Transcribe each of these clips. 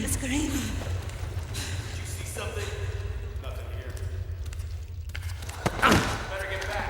Scream. Did you see something? Nothing here. Better get back.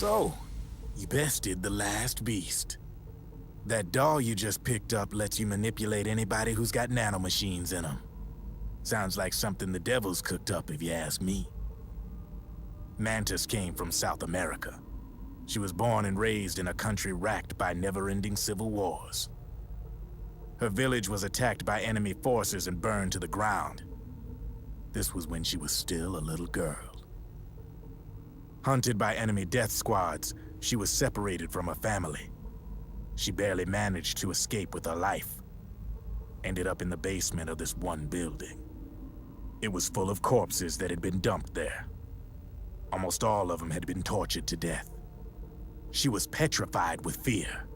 So, you bested the last beast. That doll you just picked up lets you manipulate anybody who's got nanomachines in them. Sounds like something the devil's cooked up, if you ask me. Mantis came from South America. She was born and raised in a country racked by never-ending civil wars. Her village was attacked by enemy forces and burned to the ground. This was when she was still a little girl. Hunted by enemy death squads, she was separated from her family. She barely managed to escape with her life. Ended up in the basement of this one building. It was full of corpses that had been dumped there. Almost all of them had been tortured to death. She was petrified with fear,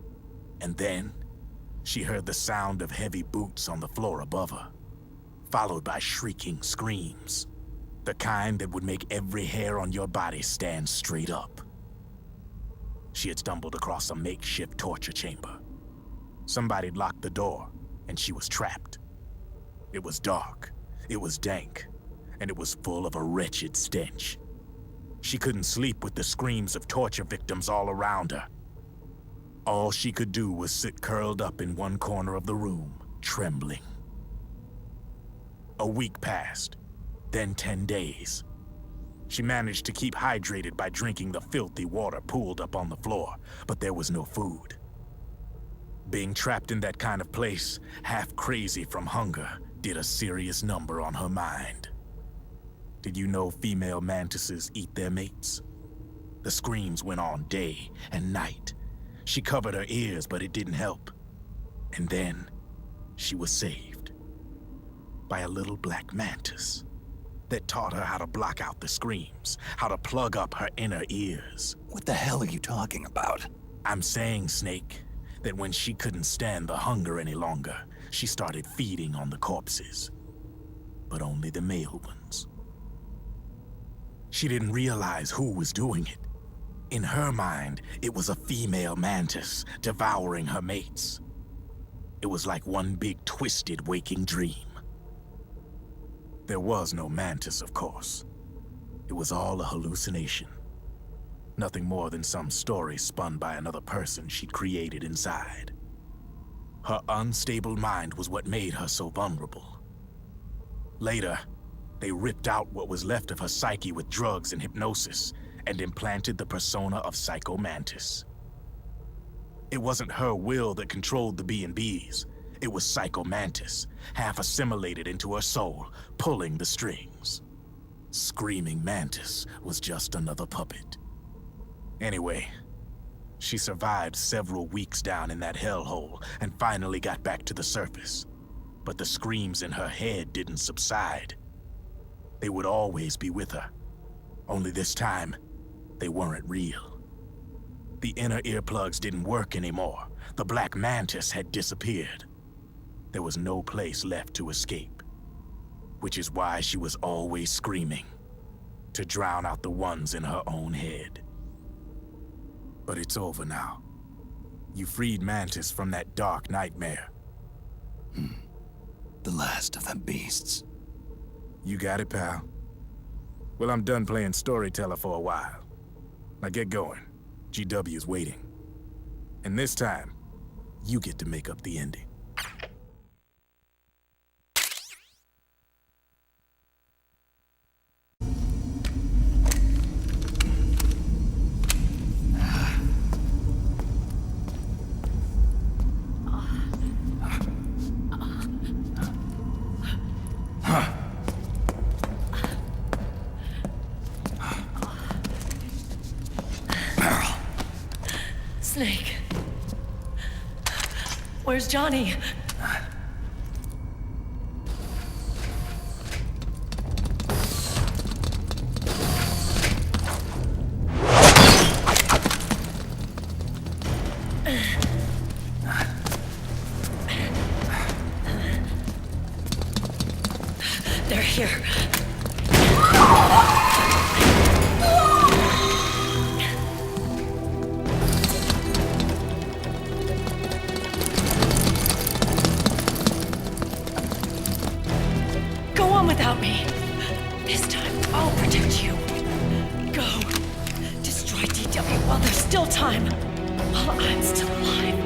And then, she heard the sound of heavy boots on the floor above her, followed by shrieking screams, the kind that would make every hair on your body stand straight up. She had stumbled across a makeshift torture chamber. Somebody'd locked the door, and she was trapped. It was dark, it was dank, and it was full of a wretched stench. She couldn't sleep with the screams of torture victims all around her. All she could do was sit curled up in one corner of the room, trembling. A week passed, then 10 days. She managed to keep hydrated by drinking the filthy water pooled up on the floor, but there was no food. Being trapped in that kind of place, half crazy from hunger, did a serious number on her mind. Did you know female mantises eat their mates? The screams went on day and night. She covered her ears, but it didn't help. And then, she was saved by a little black mantis that taught her how to block out the screams, how to plug up her inner ears. What the hell are you talking about? I'm saying, Snake, that when she couldn't stand the hunger any longer, she started feeding on the corpses. But only the male ones. She didn't realize who was doing it. In her mind, it was a female mantis devouring her mates. It was like one big twisted waking dream. There was no mantis, of course. It was all a hallucination. Nothing more than some story spun by another person she'd created inside. Her unstable mind was what made her so vulnerable. Later, they ripped out what was left of her psyche with drugs and hypnosis and implanted the persona of Psycho Mantis. It wasn't her will that controlled the B&Bs. It was Psycho Mantis, half assimilated into her soul, pulling the strings. Screaming Mantis was just another puppet. Anyway, she survived several weeks down in that hellhole and finally got back to the surface. But the screams in her head didn't subside. They would always be with her. Only this time, they weren't real. The inner earplugs didn't work anymore. The black mantis had disappeared. There was no place left to escape. Which is why she was always screaming, to drown out the ones in her own head. But it's over now. You freed Mantis from that dark nightmare. The last of them beasts. You got it, pal. Well, I'm done playing storyteller for a while. Now get going. GW's waiting. And this time, you get to make up the ending. Snake. Where's Johnny? They're here. Go on without me. This time, I'll protect you. Go. Destroy DW while there's still time. While I'm still alive.